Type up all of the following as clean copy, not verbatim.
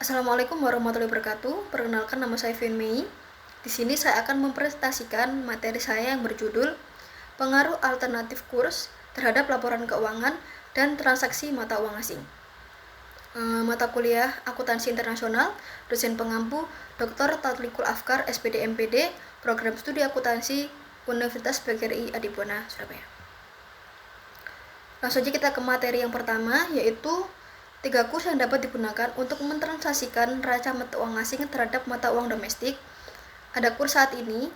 Assalamualaikum warahmatullahi wabarakatuh. Perkenalkan, nama saya Vian Mei. Di sini saya akan mempresentasikan materi saya yang berjudul Pengaruh Alternatif Kurs terhadap Laporan Keuangan dan Transaksi Mata Uang Asing. Mata kuliah Akuntansi Internasional, dosen pengampu Dr. Tatlikul Afkar, SPD MPD, Program Studi Akuntansi, Universitas BGRI Adipura, Surabaya. Langsung saja kita ke materi yang pertama, yaitu 3 kurs yang dapat digunakan untuk mentransaksikan neraca mata uang asing terhadap mata uang domestik. Ada kurs saat ini,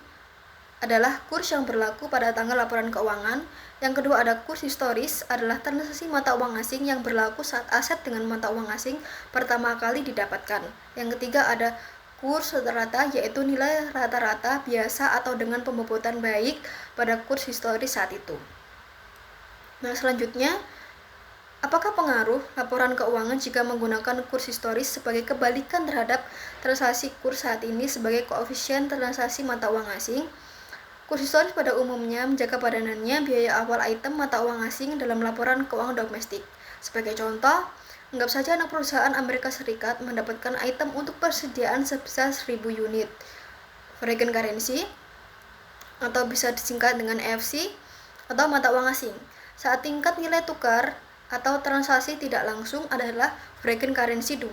adalah kurs yang berlaku pada tanggal laporan keuangan. Yang kedua ada kurs historis, adalah transaksi mata uang asing yang berlaku saat aset dengan mata uang asing pertama kali didapatkan. Yang ketiga ada kurs rata-rata, yaitu nilai rata-rata biasa atau dengan pembobotan baik pada kurs historis saat itu. Nah, selanjutnya, apakah pengaruh laporan keuangan jika menggunakan kurs historis sebagai kebalikan terhadap transaksi kurs saat ini sebagai koefisien transaksi mata uang asing? Kurs historis pada umumnya menjaga padanannya biaya awal item mata uang asing dalam laporan keuangan domestik. Sebagai contoh, anggap saja anak perusahaan Amerika Serikat mendapatkan item untuk persediaan sebesar 1000 unit foreign currency, atau bisa disingkat dengan EFC, atau mata uang asing. Saat tingkat nilai tukar atau transaksi tidak langsung adalah foreign currency 2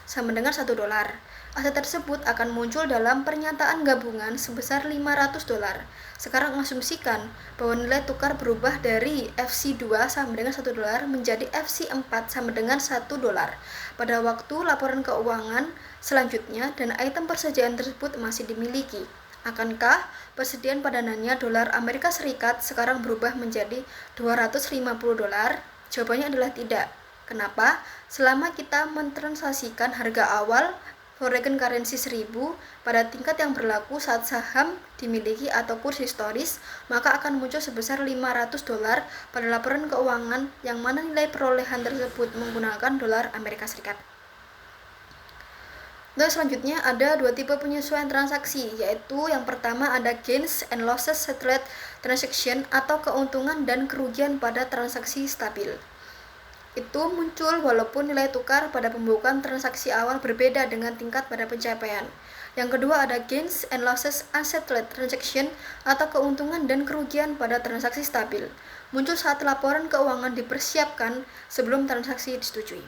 sama dengan $1. Aset tersebut akan muncul dalam pernyataan gabungan sebesar $500. Sekarang asumsikan bahwa nilai tukar berubah dari FC2 sama dengan $1 menjadi FC4 sama dengan $1 pada waktu laporan keuangan selanjutnya dan item persediaan tersebut masih dimiliki. Akankah persediaan padanannya dolar Amerika Serikat sekarang berubah menjadi $250? Jawabannya adalah tidak. Kenapa? Selama kita mentransaksikan harga awal foreign currency 1000 pada tingkat yang berlaku saat saham dimiliki atau kurs historis, maka akan muncul sebesar $500 pada laporan keuangan yang mana nilai perolehan tersebut menggunakan dolar Amerika Serikat. Dan selanjutnya ada 2 tipe penyesuaian transaksi, yaitu yang pertama ada gains and losses settled transaction atau keuntungan dan kerugian pada transaksi stabil. Itu muncul walaupun nilai tukar pada pembukaan transaksi awal berbeda dengan tingkat pada pencapaian. Yang kedua ada gains and losses unsettled transaction atau keuntungan dan kerugian pada transaksi stabil. Muncul saat laporan keuangan dipersiapkan sebelum transaksi disetujui.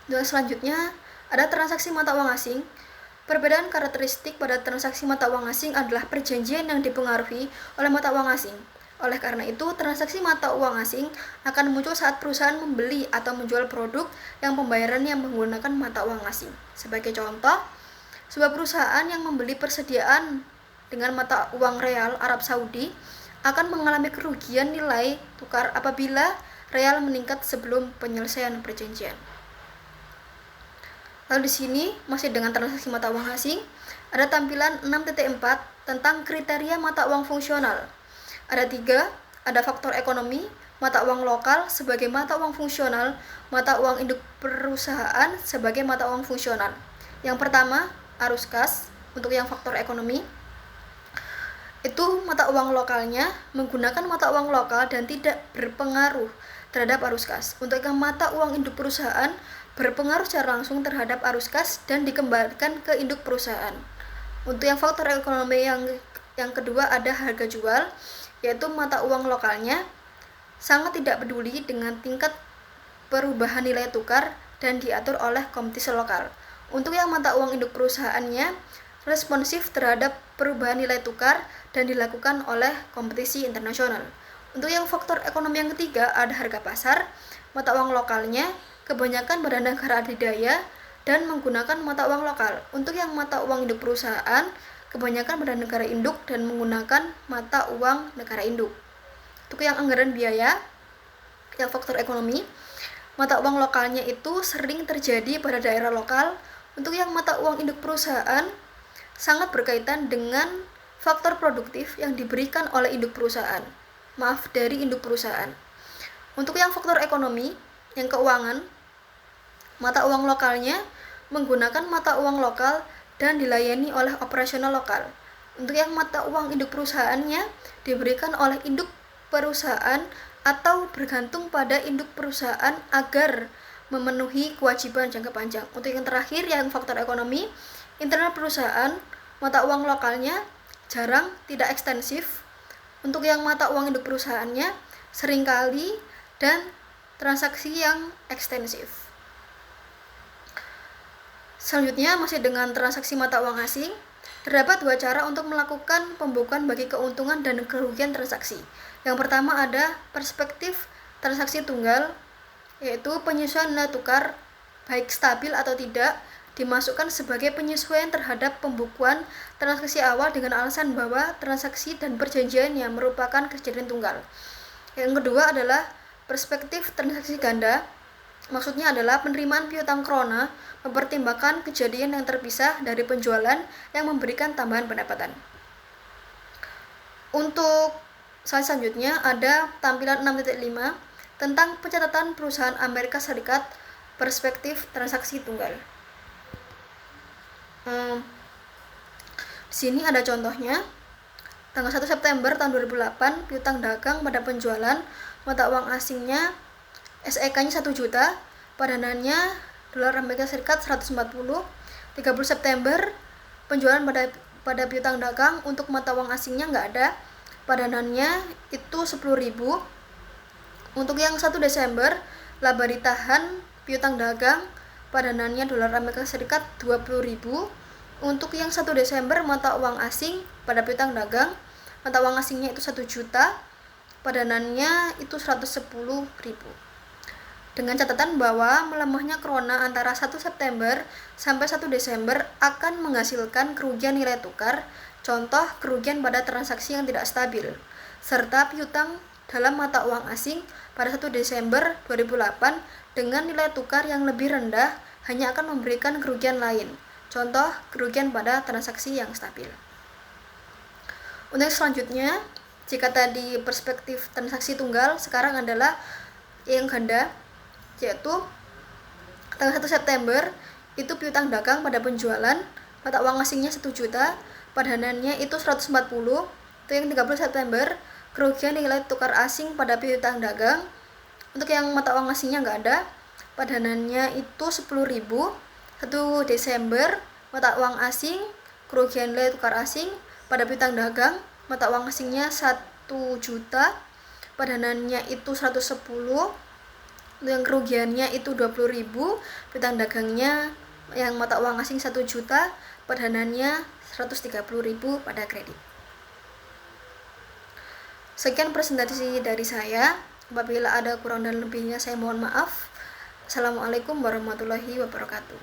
Dan selanjutnya ada transaksi mata uang asing. Perbedaan karakteristik pada transaksi mata uang asing adalah perjanjian yang dipengaruhi oleh mata uang asing. Oleh karena itu, transaksi mata uang asing akan muncul saat perusahaan membeli atau menjual produk yang pembayarannya menggunakan mata uang asing. Sebagai contoh, sebuah perusahaan yang membeli persediaan dengan mata uang real Arab Saudi akan mengalami kerugian nilai tukar apabila real meningkat sebelum penyelesaian perjanjian. Lalu di sini masih dengan transaksi mata uang asing, ada tampilan 6.4 tentang kriteria mata uang fungsional. Ada 3, ada faktor ekonomi, mata uang lokal sebagai mata uang fungsional, mata uang induk perusahaan sebagai mata uang fungsional. Yang pertama, arus kas. Untuk yang faktor ekonomi, itu mata uang lokalnya menggunakan mata uang lokal dan tidak berpengaruh terhadap arus kas. Untuk yang mata uang induk perusahaan, berpengaruh secara langsung terhadap arus kas dan dikembalikan ke induk perusahaan. Untuk yang faktor ekonomi yang kedua ada harga jual, yaitu mata uang lokalnya sangat tidak peduli dengan tingkat perubahan nilai tukar dan diatur oleh kompetisi lokal. Untuk yang mata uang induk perusahaannya responsif terhadap perubahan nilai tukar dan dilakukan oleh kompetisi internasional. Untuk yang faktor ekonomi yang ketiga ada harga pasar, mata uang lokalnya kebanyakan pada negara adidaya dan menggunakan mata uang lokal. Untuk yang mata uang induk perusahaan, kebanyakan pada negara induk dan menggunakan mata uang negara induk. Untuk yang anggaran biaya, yang faktor ekonomi, mata uang lokalnya itu sering terjadi pada daerah lokal. Untuk yang mata uang induk perusahaan, sangat berkaitan dengan faktor produktif yang diberikan oleh induk perusahaan. Dari induk perusahaan. Untuk yang faktor ekonomi, yang keuangan, mata uang lokalnya menggunakan mata uang lokal dan dilayani oleh operasional lokal. Untuk yang mata uang induk perusahaannya diberikan oleh induk perusahaan atau bergantung pada induk perusahaan agar memenuhi kewajiban jangka panjang. Untuk yang terakhir, yang faktor ekonomi, internal perusahaan, mata uang lokalnya jarang tidak ekstensif. Untuk yang mata uang induk perusahaannya seringkali dan transaksi yang ekstensif. Selanjutnya, masih dengan transaksi mata uang asing, terdapat dua cara untuk melakukan pembukuan bagi keuntungan dan kerugian transaksi. Yang pertama ada perspektif transaksi tunggal, yaitu penyesuaian nilai tukar, baik stabil atau tidak, dimasukkan sebagai penyesuaian terhadap pembukuan transaksi awal dengan alasan bahwa transaksi dan perjanjian yang merupakan kejadian tunggal. Yang kedua adalah perspektif transaksi ganda, maksudnya adalah penerimaan piutang krona mempertimbangkan kejadian yang terpisah dari penjualan yang memberikan tambahan pendapatan. Untuk slide selanjutnya ada tampilan 6.5 tentang pencatatan perusahaan Amerika Serikat perspektif transaksi tunggal. Di sini ada contohnya. Tanggal 1 September tahun 2008, piutang dagang pada penjualan mata uang asingnya SEK-nya 1 juta, padanannya dolar Amerika Serikat 140. 30 September, penjualan pada piutang dagang untuk mata uang asingnya nggak ada, padanannya itu 10.000. Untuk yang 1 Desember, laba ditahan piutang dagang, padanannya dolar Amerika Serikat 20.000. Untuk yang 1 Desember, mata uang asing pada piutang dagang, mata uang asingnya itu 1 juta, padanannya itu 110.000. Dengan catatan bahwa melemahnya krona antara 1 September sampai 1 Desember akan menghasilkan kerugian nilai tukar, contoh kerugian pada transaksi yang tidak stabil, serta piutang dalam mata uang asing pada 1 Desember 2008 dengan nilai tukar yang lebih rendah hanya akan memberikan kerugian lain, contoh kerugian pada transaksi yang stabil. Untuk selanjutnya, jika tadi perspektif transaksi tunggal, sekarang adalah yang ganda, yaitu tanggal 1 September itu piutang dagang pada penjualan, mata uang asingnya 1 juta, padanannya itu 140. Untuk yang 30 September, kerugian nilai tukar asing pada piutang dagang. Untuk yang mata uang asingnya nggak ada, padanannya itu 10.000. 1 Desember, mata uang asing, kerugian nilai tukar asing pada piutang dagang, mata uang asingnya 1 juta, padanannya itu 110. Yang kerugiannya itu 20.000, piutang dagangnya yang mata uang asing 1 juta, padanannya 130.000 pada kredit. Sekian presentasi dari saya. Apabila ada kurang dan lebihnya saya mohon maaf. Assalamualaikum warahmatullahi wabarakatuh.